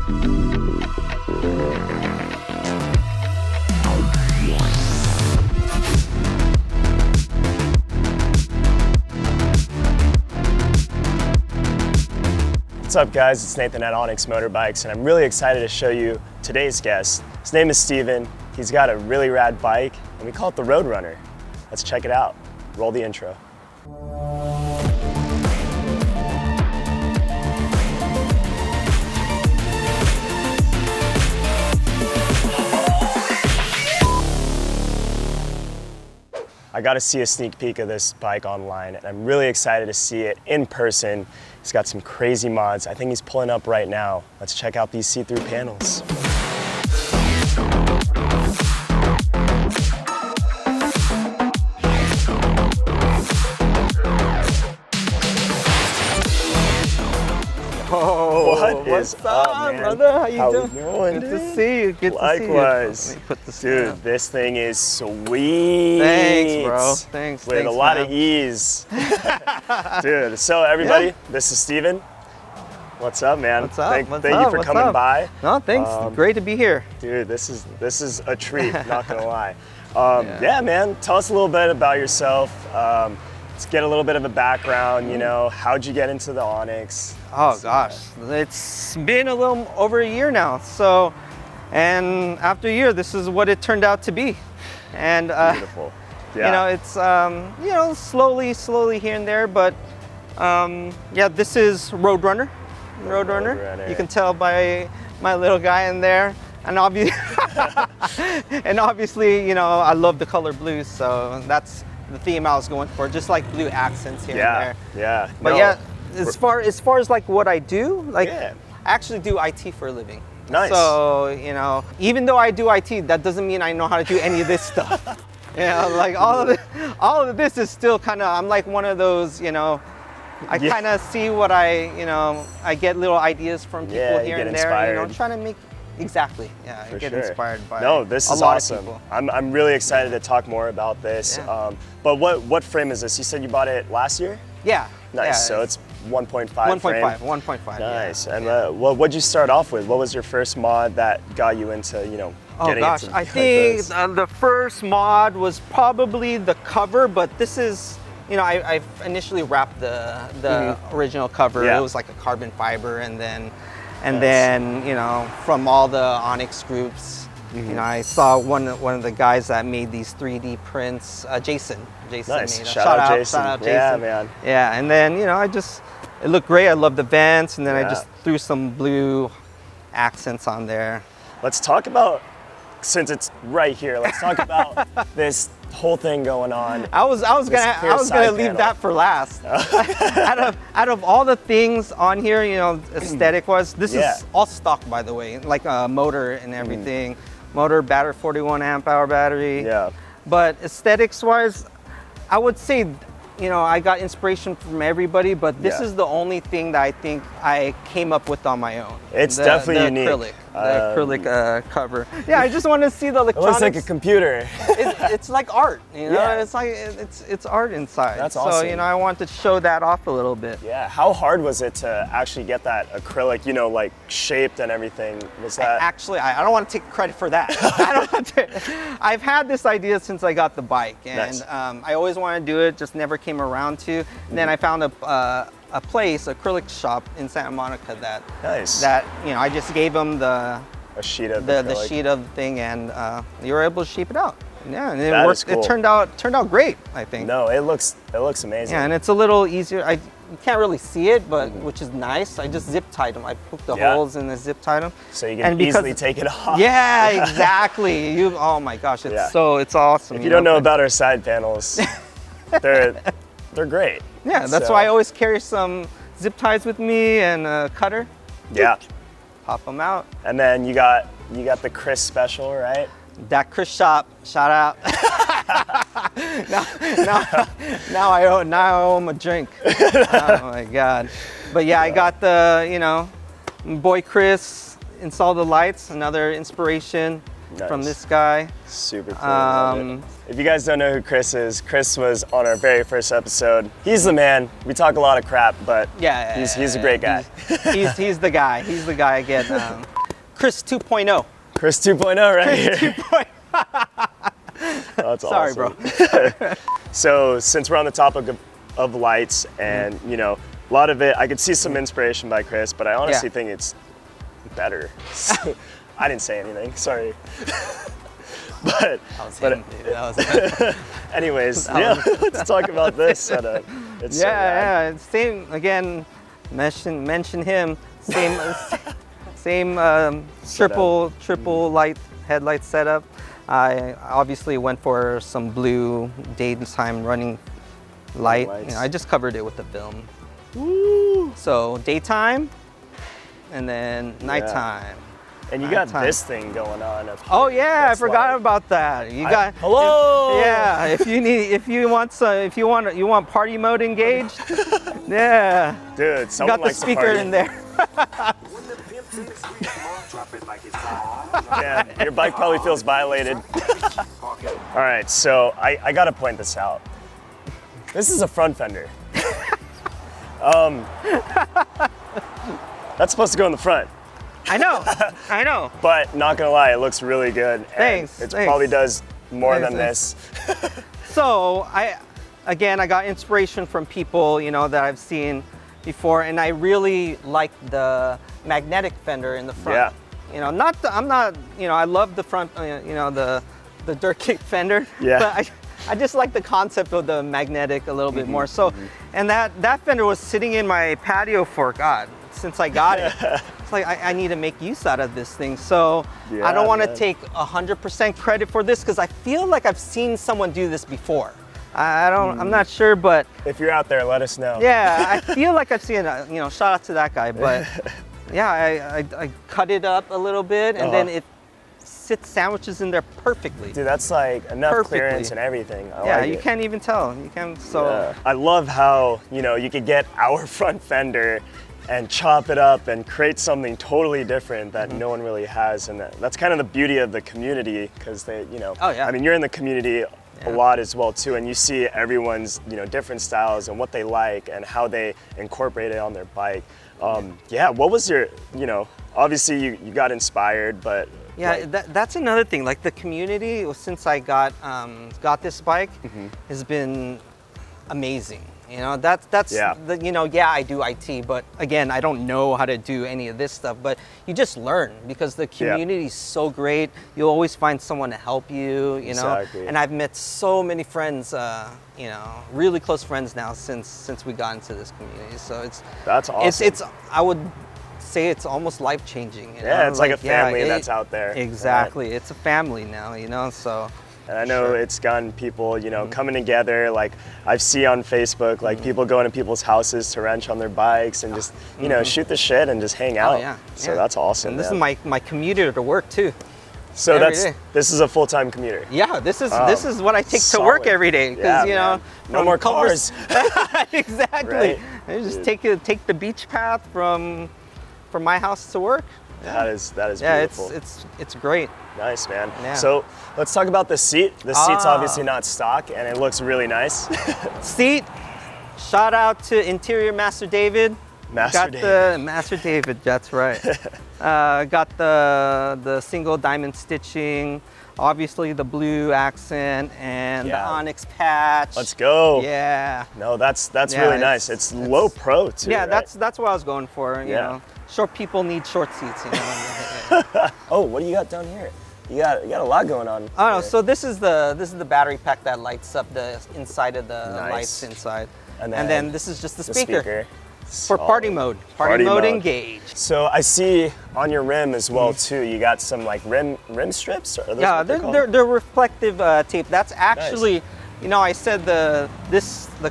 What's up guys, it's Nathan at ONYX Motorbikes and I'm really excited to show you today's guest. His name is Steven. He's got a really rad bike and we call it the Roadrunner. Let's check it out. Roll the intro. I got to see a sneak peek of this bike online and I'm really excited to see it in person. He's got some crazy mods. I think he's pulling up right now. Let's check out these see-through panels. Oh, what's up, man? brother? How you doing? Good to see you. Good Likewise. to see you. Let me put this Dude, down. this thing is sweet. Thanks, bro. Thanks. With a lot of ease. Dude, so everybody, this is Steven. What's up, man? What's up? Thank you for coming by. No, thanks. Great to be here. Dude, this is a treat, not gonna lie. Yeah, man, tell us a little bit about yourself. Let's get a little bit of a background, you know, how'd you get into the ONYX? Oh gosh, it's been a little over a year now. So, and after a year, this is what it turned out to be. And Beautiful. Yeah. you know, it's you know, slowly here and there, but yeah, this is Roadrunner. You can tell by my little guy in there, and obviously, you know, I love the color blue, so that's the theme I was going for, just like blue accents here and there. Yeah. But yeah, as far as like what I do, like Yeah. I actually do IT for a living. Nice. So, you know, even though I do IT, that doesn't mean I know how to do any of this stuff. You know, like all of this is still kind of, I'm like one of those, you know, I kind of see what I get little ideas from people here and there, inspired. you know, trying to make, exactly, yeah, I get inspired by this a is lot awesome. of people. I'm really excited to talk more about this. Yeah. But what frame is this? You said you bought it last year? Yeah. Nice, yeah, so it's 1.5 frame? 1.5. Nice, yeah. and what'd you start off with? What was your first mod that got you into, you know, getting into I think the first mod was probably the cover, but this is, you know, I initially wrapped the original cover. Yeah. It was like a carbon fiber, and then you know, from all the ONYX groups, you know, I saw one of the guys that made these 3D prints, Jason. Nice. Made Shout out Jason. Yeah, man. Yeah, and then, you know, it looked great. I loved the vents, and then I just threw some blue accents on there. Let's talk about, since it's right here, let's talk about this whole thing going on. I was gonna leave that for last. out of all the things on here, you know, aesthetic wise, this is all stock, by the way, like a motor and everything. Motor, battery, 41 amp hour battery. Yeah. But aesthetics wise, I would say, you know, I got inspiration from everybody, but this is the only thing that I think I came up with on my own. It's definitely unique. The acrylic cover. Yeah, I just want to see the electronics. It looks like a computer. It's like art, you know. It's like it's art inside. That's awesome. So, you know, I want to show that off a little bit. Yeah. How hard was it to actually get that acrylic, you know, like shaped and everything? Was that? Actually, I don't want to take credit for that. I've had this idea since I got the bike, and I always wanted to do it, just never came around to. And then I found a acrylic shop in Santa Monica that you know, I just gave them a sheet of the sheet of the thing, and you were able to shape it out. Yeah, and it worked. Cool. It turned out great, I think. No, it looks amazing. Yeah, and it's a little easier. You can't really see it, but which is nice. I just zip tied them. I poked the holes and I zip tied them. So you can easily take it off. Yeah, exactly. Oh my gosh, it's awesome. If you don't know about our side panels, they're great. Yeah, that's why I always carry some zip ties with me and a cutter. Yeah. Pop them out. And then you got the Chris special, right? That Chris shop, shout out. now I owe him a drink. Oh my God. But yeah, I got the, you know, boy Chris installed the lights, another inspiration from this guy. Super cool. If you guys don't know who Chris is, Chris was on our very first episode. He's the man. We talk a lot of crap, but he's a great guy. He's the guy. He's the guy I get Chris 2.0. Chris 2.0 right here. 2.0. That's Sorry, awesome. bro. So since we're on the topic of lights and, you know, a lot of it, I could see some inspiration by Chris, but I honestly think it's better. I didn't say anything, sorry. But anyways, let's talk about this setup. It's yeah, same again. Mention him. Same triple light headlight setup. I obviously went for some blue daytime running light. You know, I just covered it with the film. Woo. So daytime, and then nighttime. And you got this thing going on up here. Oh yeah, I forgot about that. You got hello. Yeah, if you want party mode engaged. Yeah. Dude, someone got the likes speaker to party. in there. Yeah, your bike probably feels violated. All right, so I gotta point this out. This is a front fender. That's supposed to go in the front. I know. But not gonna lie, it looks really good. And Thanks. It probably does more than this. So I got inspiration from people, you know, that I've seen before, and I really like the magnetic fender in the front. Yeah. You know, I love the front, you know, the dirt kick fender. Yeah. But I just like the concept of the magnetic a little bit more. So, and that fender was sitting in my patio for since I got it. It's like I need to make use out of this thing. So I don't want to take 100% credit for this because I feel like I've seen someone do this before. I'm not sure, but if you're out there, let us know. Yeah, I feel like I've seen it. You know, shout out to that guy. But yeah, I cut it up a little bit, and then it sits sandwiches in there perfectly. Dude, that's like enough clearance and everything. Yeah, you can't even tell. You can I love how, you know, you could get our front fender and chop it up and create something totally different that no one really has, and that's kind of the beauty of the community because they, you know, I mean, you're in the community a lot as well too, and you see everyone's, you know, different styles and what they like and how they incorporate it on their bike. Yeah, what was your, you know, obviously you got inspired, but yeah, that's another thing. Like the community since I got this bike has been amazing. You know, that's you know, yeah, I do IT, but again, I don't know how to do any of this stuff, but you just learn because the community is so great. You'll always find someone to help you, you know. Exactly. And I've met so many friends, you know, really close friends now since we got into this community. So that's awesome. It's I would say it's almost life-changing. Yeah, it's like a family that's out there. Exactly. Right? It's a family now, you know, so. And I know it's gotten people, you know, coming together. Like I see on Facebook, like people going to people's houses to wrench on their bikes and just, you know, shoot the shit and just hang out. So that's awesome. And this is my commuter to work too. So this is a full-time commuter. Yeah, this is what I take to work every day because you know, no more cars. Exactly. Right? I just take the beach path from my house to work. That is beautiful. It's great. Nice, man. Yeah. So let's talk about the seat. The seat's obviously not stock, and it looks really nice. Seat. Shout out to Interior Master David. Master David. That's right. Got the single diamond stitching. Obviously the blue accent and the Onyx patch. Let's go. Yeah. No, that's really nice. It's low pro too. Yeah, right? that's what I was going for. You know, short people need short seats. You know. Oh, what do you got down here? You got a lot going on. Oh no, so this is the battery pack that lights up the inside of the lights inside, and then this is just the speaker. For party mode. Party mode engaged. So I see on your rim as well too, you got some like rim strips? Yeah, they're reflective tape. That's actually, you know, I said the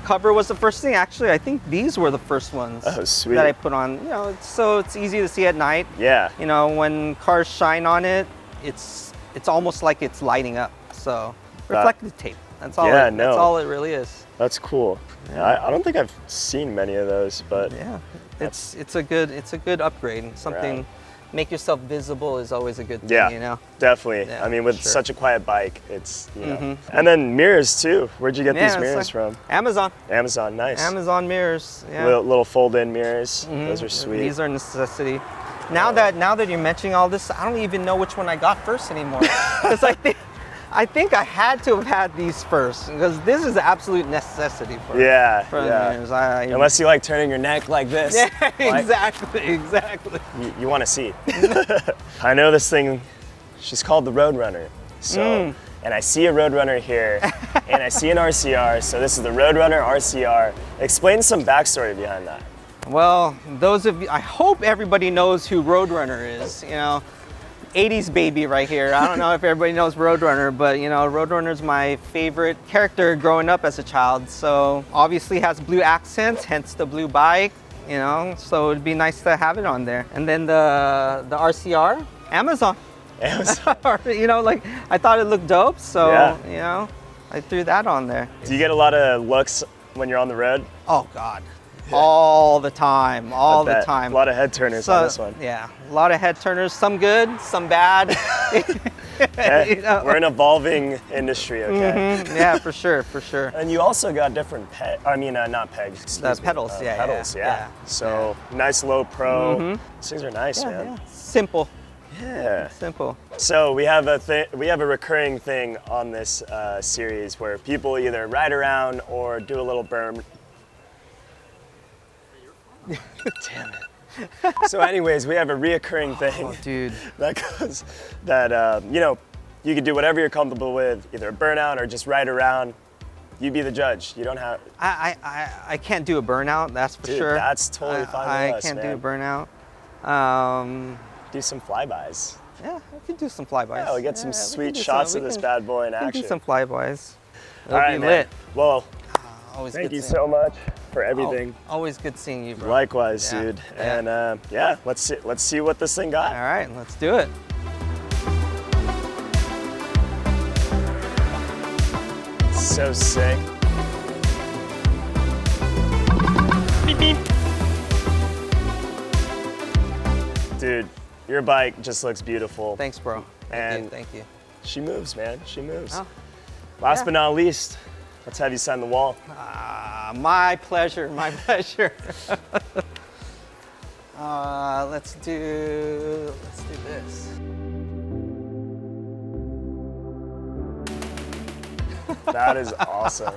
cover was the first thing. Actually, I think these were the first ones that I put on. You know, so it's easy to see at night. Yeah. You know, when cars shine on it, it's almost like it's lighting up. So reflective tape. That's all. That's all it really is. That's cool. Yeah, I don't think I've seen many of those, but yeah, it's a good upgrade. Something, make yourself visible is always a good thing. Yeah, you know. Definitely. I mean, with such a quiet bike, it's you know. And then mirrors too. Where'd you get these mirrors from? Amazon. Amazon, nice. Amazon mirrors. Yeah. Little fold-in mirrors. Those are sweet. These are necessity. Now that you're mentioning all this, I don't even know which one I got first anymore. Because I think I had to have had these first, because this is an absolute necessity for yeah. Unless you like turning your neck like this. Yeah, like, exactly. You want to see. I know this thing, she's called the Roadrunner. So, and I see a Roadrunner here, and I see an RCR, so this is the Roadrunner RCR. Explain some backstory behind that. Well, those of you, I hope everybody knows who Roadrunner is, you know. 80s baby right here. I don't know if everybody knows Roadrunner, but you know, Roadrunner's my favorite character growing up as a child. So obviously has blue accents, hence the blue bike, you know, so it'd be nice to have it on there. And then the RCR, Amazon. You know, like I thought it looked dope, so you know, I threw that on there. Do you get a lot of looks when you're on the road? Oh God. All the time, all the time. A lot of head turners on this one. Yeah, a lot of head turners, some good, some bad. You know? We're an evolving industry, okay? Yeah, for sure, for sure. And you also got different not pegs, pedals, pedals, yeah. So nice low pro. These things are nice, man. Yeah. Simple. Yeah. Simple. So we have a recurring thing on this series where people either ride around or do a little berm. Damn it. So anyways, we have a reoccurring thing. Oh, dude. That goes, you know, you can do whatever you're comfortable with, either a burnout or just ride around. You be the judge. You don't have. I can't do a burnout, that's for sure. That's totally fine with us, I can't do a burnout. Do some flybys. Yeah, I can do some flybys. Yeah, we'll get some sweet shots of this bad boy in action. We can do some flybys. All right, man. Lit. Well, thank you so much for everything. Always good seeing you, bro. Likewise, dude. And yeah, let's see what this thing got. All right, let's do it. So sick. Beep, beep. Dude, your bike just looks beautiful. Thanks, bro. Thank you. She moves, man. She moves. Oh, Last but not least, let's have you sign the wall. My pleasure, my pleasure. Let's do this. That is awesome.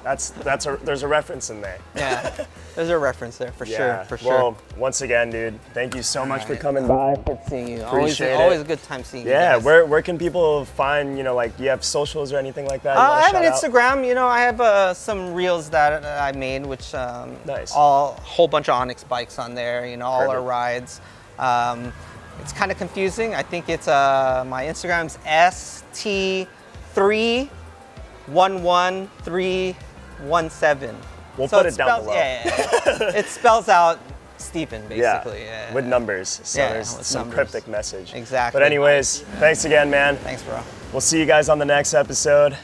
There's a reference in there. Yeah, there's a reference there for sure. Well, once again, dude, thank you so much for coming by. Good seeing you. Appreciate always a good time seeing you. Yeah, guys. where can people find, you know, like, do you have socials or anything like that? I have an Instagram. You know, I have some reels that I made, which nice. A whole bunch of ONYX bikes on there. You know, all our rides. It's kind of confusing. I think it's my Instagram's ST311317. We'll put it down below. Yeah. It spells out Stephen, basically. Yeah. With numbers. So there's some numbers. cryptic message. Exactly. But anyways, thanks again, man. Thanks, bro. We'll see you guys on the next episode.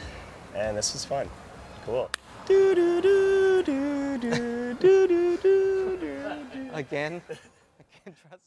And this was fun. Cool. Again? I can't trust